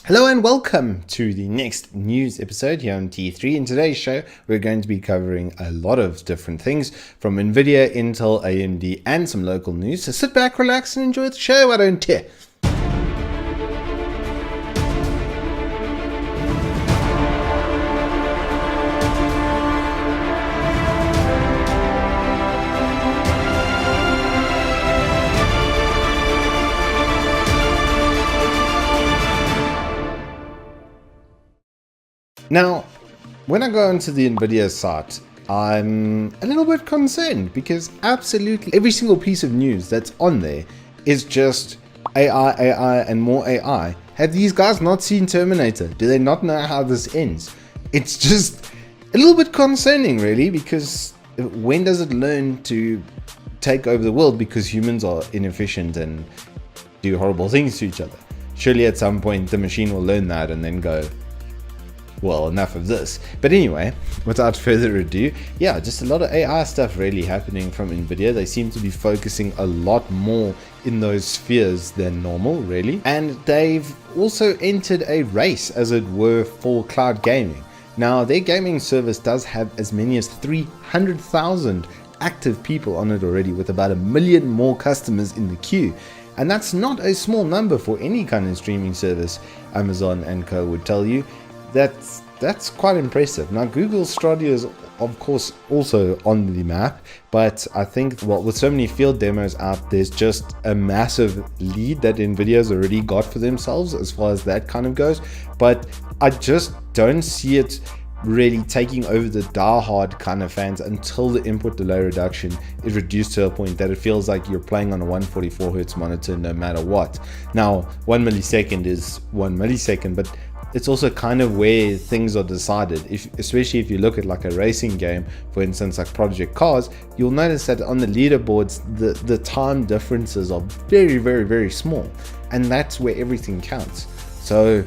Hello and welcome to the next news episode here on T3. In today's show, we're going to be covering a lot of different things from Nvidia, Intel, AMD, and some local news. So sit back, relax, and enjoy the show. I don't care. Now, when I go onto the Nvidia site, I'm a little bit concerned because absolutely every single piece of news that's on there is just AI, and more AI. Have these guys not seen Terminator? Do they not know how this ends? It's just a little bit concerning, really, because when does it learn to take over the world because humans are inefficient and do horrible things to each other? Surely at some point the machine will learn that and then go, well, enough of this. But anyway, without further ado, yeah, just a lot of AI stuff really happening from Nvidia. They seem to be focusing a lot more in those spheres than normal, really. And they've also entered a race, as it were, for cloud gaming. Now, their gaming service does have as many as 300,000 active people on it already, with about 1 million more customers in the queue. And that's not a small number for any kind of streaming service, Amazon and co would tell you. That's quite impressive. Now, Google Stadia is of course also on the map, but I think, well, with so many field demos out, there's just a massive lead that Nvidia's already got for themselves as far as that kind of goes. But I just don't see it really taking over the diehard kind of fans until the input delay reduction is reduced to a point that it feels like you're playing on a 144 Hz monitor no matter what. Now, 1 millisecond is 1 millisecond, but it's also kind of where things are decided. Especially if you look at like a racing game, for instance, like Project Cars, you'll notice that on the leaderboards, the time differences are very, very, very small. And that's where everything counts. So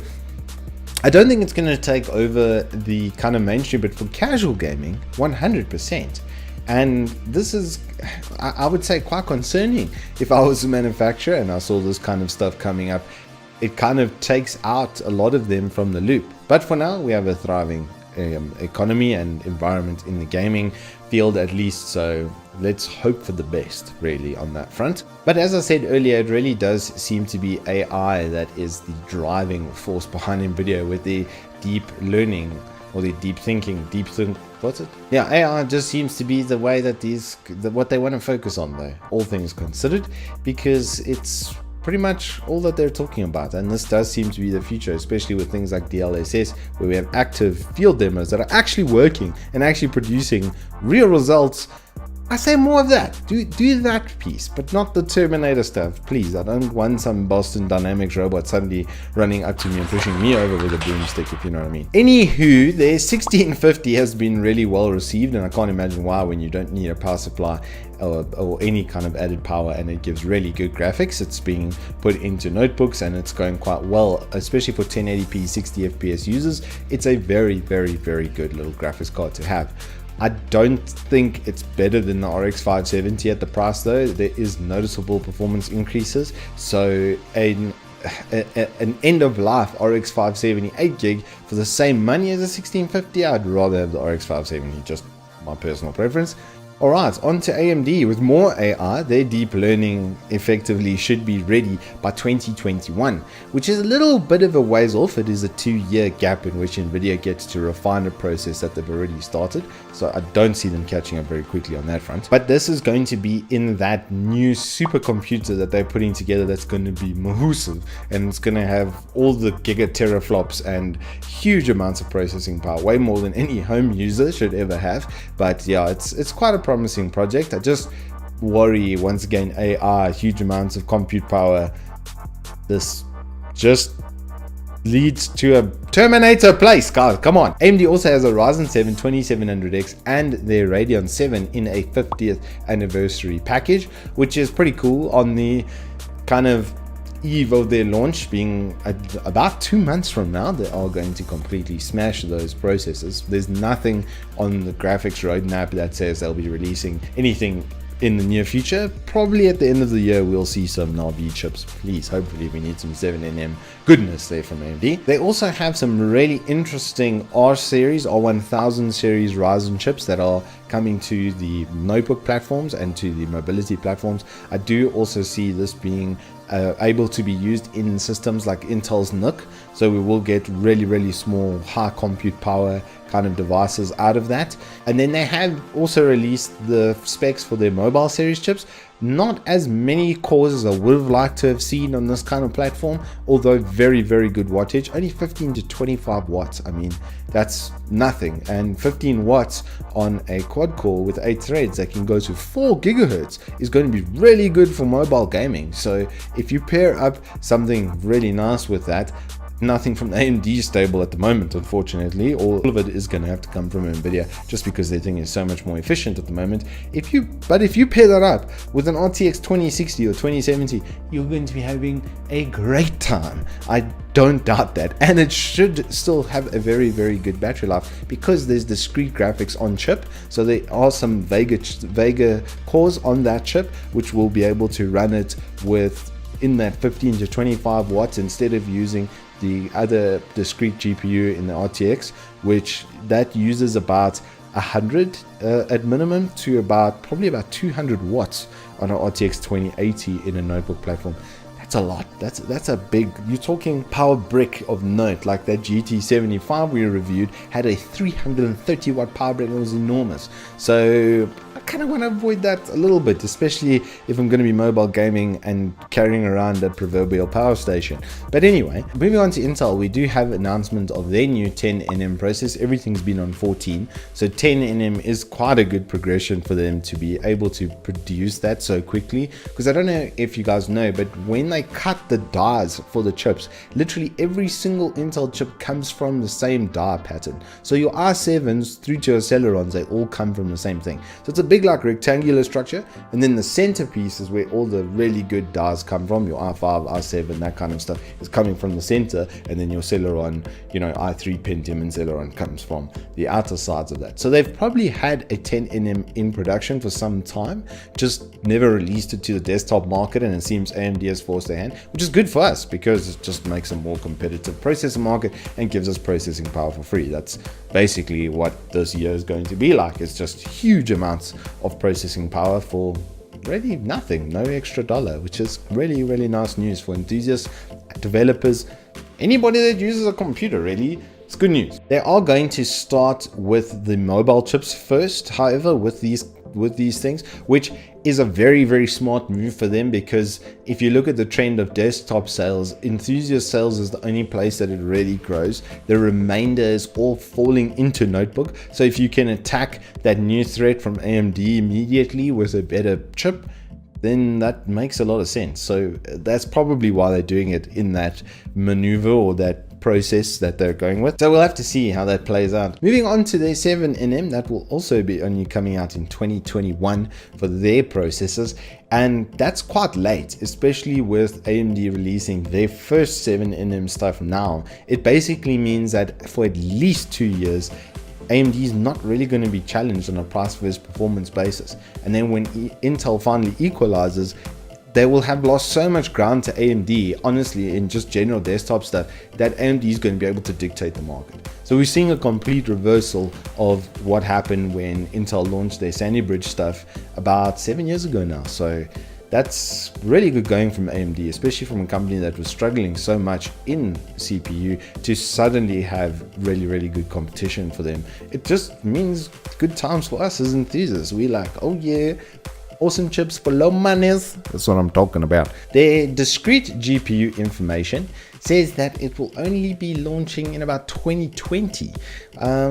I don't think it's going to take over the kind of mainstream, but for casual gaming, 100%. And this is, I would say, quite concerning. If I was a manufacturer and I saw this kind of stuff coming up, it kind of takes out a lot of them from the loop. But for now, we have a thriving economy and environment in the gaming field, at least. So let's hope for the best, really, on that front. But as I said earlier, it really does seem to be AI that is the driving force behind Nvidia with the deep learning or the deep thinking, what's it? Yeah, AI just seems to be the way that what they want to focus on, though, all things considered, because it's pretty much all that they're talking about. And this does seem to be the future, especially with things like DLSS, where we have active field demos that are actually working and actually producing real results. I say more of that. Do that piece, but not the Terminator stuff, please. I don't want some Boston Dynamics robot suddenly running up to me and pushing me over with a boomstick, if you know what I mean. Anywho, their 1650 has been really well received, and I can't imagine why, when you don't need a power supply or any kind of added power, and it gives really good graphics. It's being put into notebooks and it's going quite well, especially for 1080p 60 FPS users. It's a very, very, very good little graphics card to have. I don't think it's better than the RX 570 at the price, though. There is noticeable performance increases. So an end of life RX 570 8GB for the same money as a 1650, I'd rather have the RX 570, just my personal preference. Alright, on to AMD. With more AI, their deep learning effectively should be ready by 2021, which is a little bit of a ways off. It is a 2-year gap in which Nvidia gets to refine a process that they've already started, so I don't see them catching up very quickly on that front. But this is going to be in that new supercomputer that they're putting together that's going to be massive, and it's going to have all the giga-teraflops and huge amounts of processing power, way more than any home user should ever have. But yeah, it's quite a promising project. I just worry, once again, AI, huge amounts of compute power, this just leads to a Terminator place, guys, come on. AMD also has a Ryzen 7 2700X and their Radeon 7 in a 50th anniversary package, which is pretty cool on the kind of eve of their launch, being about 2 months from now. They are going to completely smash those processors. There's nothing on the graphics roadmap that says they'll be releasing anything in the near future. Probably at the end of the year, we'll see some Navi chips. Please, hopefully we need some 7nm goodness there from AMD. They also have some really interesting R series, R1000 series Ryzen chips that are coming to the notebook platforms and to the mobility platforms. I do also see this being able to be used in systems like Intel's NUC, so we will get really small high compute power kind of devices out of that. And then they have also released the specs for their mobile series chips. Not as many cores as I would have liked to have seen on this kind of platform, although very good wattage. Only 15 to 25 watts. I mean, that's nothing. And 15 watts on a quad core with 8 threads that can go to 4 gigahertz is going to be really good for mobile gaming. So if you pair up something really nice with that, nothing from AMD stable at the moment, unfortunately. All of it is going to have to come from Nvidia, just because their thing is so much more efficient at the moment. If you pair that up with an RTX 2060 or 2070, you're going to be having a great time. I don't doubt that. And it should still have a very good battery life, because there's discrete graphics on chip. So there are some Vega cores on that chip, which will be able to run it with in that 15 to 25 watts instead of using the other discrete GPU in the RTX, which that uses about 100 at minimum to probably about 200 watts on an RTX 2080 in a notebook platform. That's a lot. That's a big, you're talking power brick of note. Like that GT75 we reviewed had a 330 watt power brick. It was enormous. So I kind of want to avoid that a little bit, especially if I'm going to be mobile gaming and carrying around a proverbial power station. But anyway, moving on to Intel, we do have announcement of their new 10nm process. Everything's been on 14, so 10nm is quite a good progression for them to be able to produce that so quickly. Because I don't know if you guys know, but when they cut the dies for the chips, literally every single Intel chip comes from the same die pattern. So your i7s through to your Celerons, they all come from the same thing. So it's a big like rectangular structure, and then the centerpiece is where all the really good dies come from. Your i5, i7, that kind of stuff is coming from the center, and then your Celeron, you know, i3 Pentium and Celeron comes from the outer sides of that. So they've probably had a 10nm in production for some time, just never released it to the desktop market, and it seems AMD has forced their hand, which is good for us because it just makes a more competitive processor market and gives us processing power for free. That's basically what this year is going to be like. It's just huge amounts of processing power for really nothing, no extra dollar, which is really nice news for enthusiasts, developers, anybody that uses a computer. Really, it's good news. They are going to start with the mobile chips first, however, with these things, which is a very smart move for them, because if you look at the trend of desktop sales, enthusiast sales is the only place that it really grows. The remainder is all falling into notebook. So if you can attack that new threat from AMD immediately with a better chip, then that makes a lot of sense. So that's probably why they're doing it in that maneuver or that process that they're going with. So we'll have to see how that plays out. Moving on to their 7nm, that will also be only coming out in 2021 for their processors, and that's quite late, especially with AMD releasing their first 7nm stuff now. It basically means that for at least 2 years AMD is not really going to be challenged on a price versus performance basis, and then when Intel finally equalizes, they will have lost so much ground to AMD, honestly, in just general desktop stuff, that AMD is going to be able to dictate the market. So we're seeing a complete reversal of what happened when Intel launched their Sandy Bridge stuff about 7 years ago now. So that's really good going from AMD, especially from a company that was struggling so much in CPU, to suddenly have really good competition for them. It just means good times for us as enthusiasts. We're like, oh yeah, awesome chips for low monies. That's what I'm talking about. Their discrete GPU information says that it will only be launching in about 2020,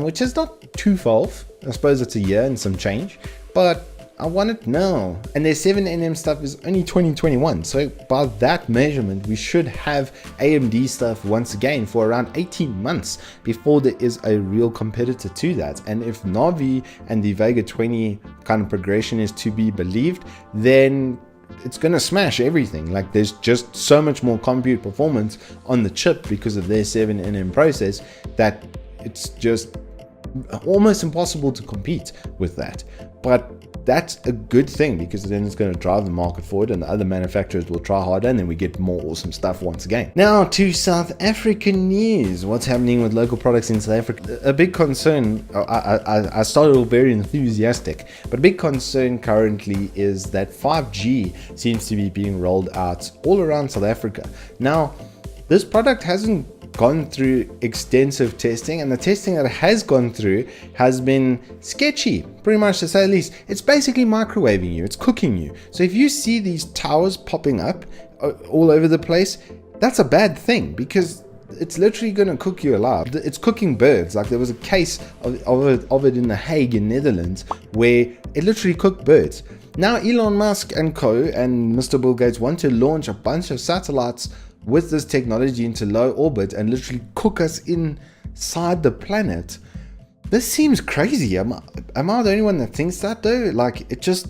which is not too far off. I suppose it's a year and some change, but I want it now. And their 7nm stuff is only 2021. So by that measurement, we should have AMD stuff once again for around 18 months before there is a real competitor to that. And if Navi and the Vega 20 kind of progression is to be believed, then it's going to smash everything. Like, there's just so much more compute performance on the chip because of their 7nm process that it's just almost impossible to compete with that. But that's a good thing, because then it's going to drive the market forward and the other manufacturers will try harder, and then we get more awesome stuff once again. Now to South African news. What's happening with local products in South Africa? A big concern, I started off very enthusiastic, but a big concern currently is that 5G seems to be being rolled out all around South Africa. Now, this product hasn't gone through extensive testing, and the testing that it has gone through has been sketchy, pretty much to say the least. It's basically microwaving you, it's cooking you. So if you see these towers popping up all over the place, that's a bad thing, because it's literally going to cook you alive. It's cooking birds. Like, there was a case of it in The Hague in Netherlands where it literally cooked birds. Now Elon Musk and co and Mr. Bill Gates want to launch a bunch of satellites with this technology into low orbit and literally cook us inside the planet. This seems crazy. Am I the only one that thinks that though? Like, it just,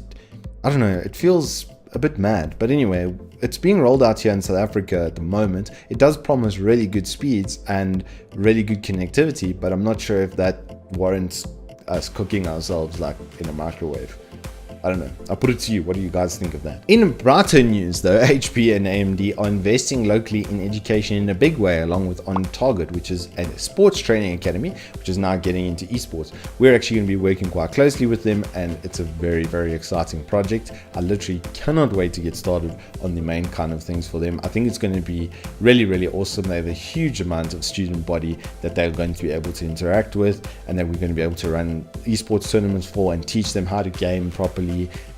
I don't know, it feels a bit mad. But anyway, it's being rolled out here in South Africa at the moment. It does promise really good speeds and really good connectivity, but I'm not sure if that warrants us cooking ourselves like in a microwave. I don't know. I'll put it to you. What do you guys think of that? In brighter news though, HP and AMD are investing locally in education in a big way, along with On Target, which is a sports training academy, which is now getting into esports. We're actually going to be working quite closely with them, and it's a very, very exciting project. I literally cannot wait to get started on the main kind of things for them. I think it's going to be really, really awesome. They have a huge amount of student body that they're going to be able to interact with, and that we're going to be able to run esports tournaments for and teach them how to game properly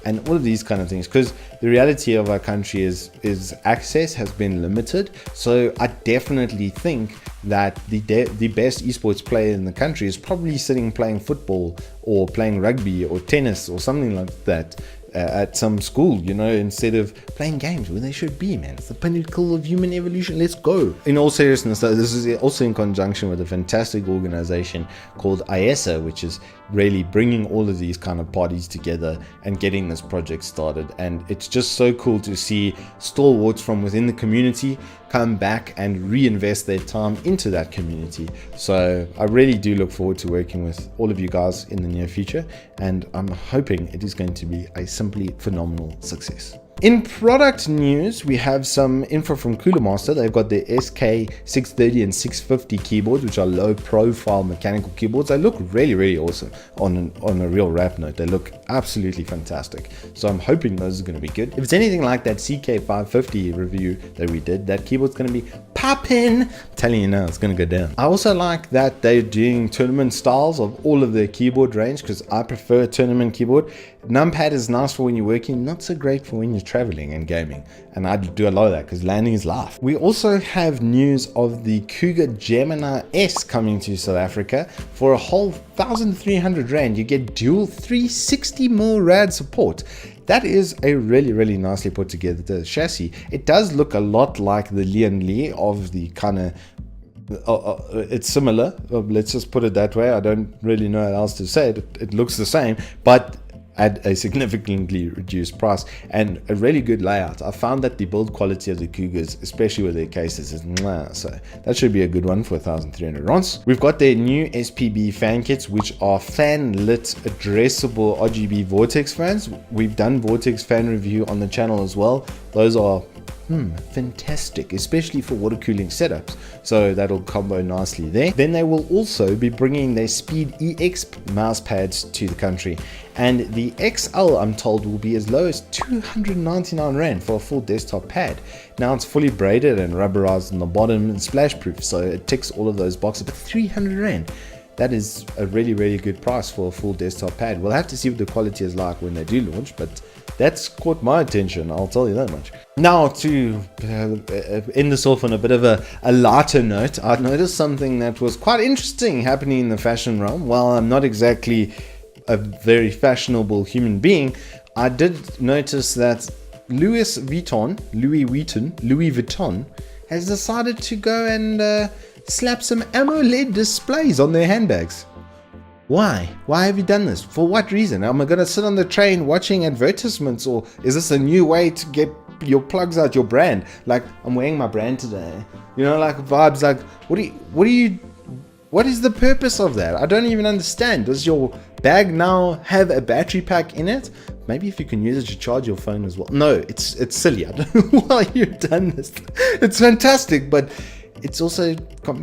and all of these kind of things, because the reality of our country is access has been limited. So I definitely think that the best esports player in the country is probably sitting playing football or playing rugby or tennis or something like that at some school, you know, instead of playing games where they should be, man. It's the pinnacle of human evolution. Let's go. In all seriousness though, this is also in conjunction with a fantastic organization called IESA, which is really bringing all of these kind of parties together and getting this project started. And it's just so cool to see stalwarts from within the community come back and reinvest their time into that community. So I really do look forward to working with all of you guys in the near future, and I'm hoping it is going to be a simply phenomenal success. In product news, we have some info from Cooler Master. They've got the SK630 and 650 keyboards, which are low profile mechanical keyboards. They look really, really awesome on a real rap note. They look absolutely fantastic. So I'm hoping those are going to be good. If it's anything like that CK550 review that we did, that keyboard's going to be popping. I'm telling you now, it's going to go down. I also like that they're doing tournament styles of all of their keyboard range, because I prefer a tournament keyboard. Numpad is nice for when you're working, not so great for when you're traveling and gaming, and I do a lot of that because landing is life. We also have news of the Cougar Gemini S coming to South Africa. For a whole 1,300 Rand, you get dual 360mm rad support. That is a really, really nicely put together chassis. It does look a lot like the Lian Li of the kind of it's similar, let's just put it that way. I don't really know how else to say it. It looks the same, but at a significantly reduced price and a really good layout. I found that the build quality of the Cougars, especially with their cases, is mwah, so that should be a good one for 1,300 rands. We've got their new SPB fan kits, which are fan lit addressable RGB Vortex fans. We've done Vortex fan review on the channel as well. Those are fantastic, especially for water cooling setups, so that'll combo nicely there. Then they will also be bringing their Speed EX mouse pads to the country, and the XL, I'm told, will be as low as 299 Rand for a full desktop pad. Now it's fully braided and rubberized on the bottom and splash proof, so it ticks all of those boxes. But 300 Rand, that is a really, really good price for a full desktop pad. We'll have to see what the quality is like when they do launch, but that's caught my attention, I'll tell you that much. Now, to end this off on a bit of a lighter note, I noticed something that was quite interesting happening in the fashion realm. While I'm not exactly a very fashionable human being, I did notice that Louis Vuitton has decided to go and slap some AMOLED displays on their handbags. Why? Why have you done this? For what reason? Am I going to sit on the train watching advertisements, or is this a new way to get your plugs out your brand? Like, I'm wearing my brand today. You know, like vibes like, what are you What is the purpose of that? I don't even understand. Does your bag now have a battery pack in it? Maybe if you can use it to charge your phone as well. No, it's silly. I don't know why you've done this. It's fantastic, but it's also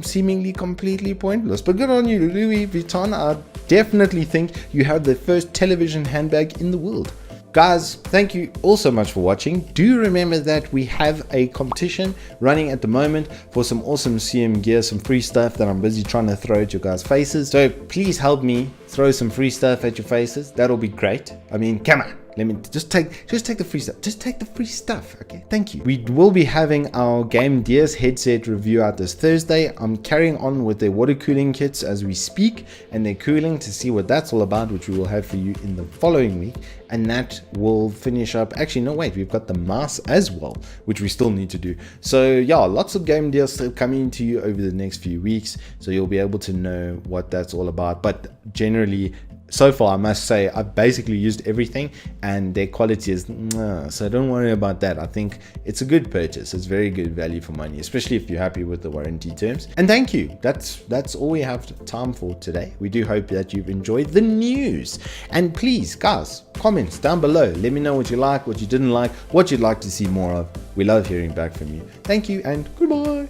seemingly completely pointless. But good on you, Louis Vuitton. I definitely think you have the first television handbag in the world. Guys, thank you all so much for watching. Do remember that we have a competition running at the moment for some awesome CM gear, some free stuff that I'm busy trying to throw at your guys' faces. So please help me throw some free stuff at your faces. That'll be great. I mean, come on. Let me just take the free stuff. Just take the free stuff, okay? Thank you. We will be having our Game Gears headset review out this Thursday. I'm carrying on with their water cooling kits as we speak, and their cooling to see what that's all about, which we will have for you in the following week. And that will finish up. Actually, no, wait, we've got the mouse as well, which we still need to do. So yeah, lots of game deals still coming to you over the next few weeks. So you'll be able to know what that's all about. But generally, so far, I must say, I've basically used everything and their quality is so don't worry about that. I think it's a good purchase. It's very good value for money, especially if you're happy with the warranty terms. And thank you. That's all we have time for today. We do hope that you've enjoyed the news. And please, guys, comments down below. Let me know what you like, what you didn't like, what you'd like to see more of. We love hearing back from you. Thank you and goodbye.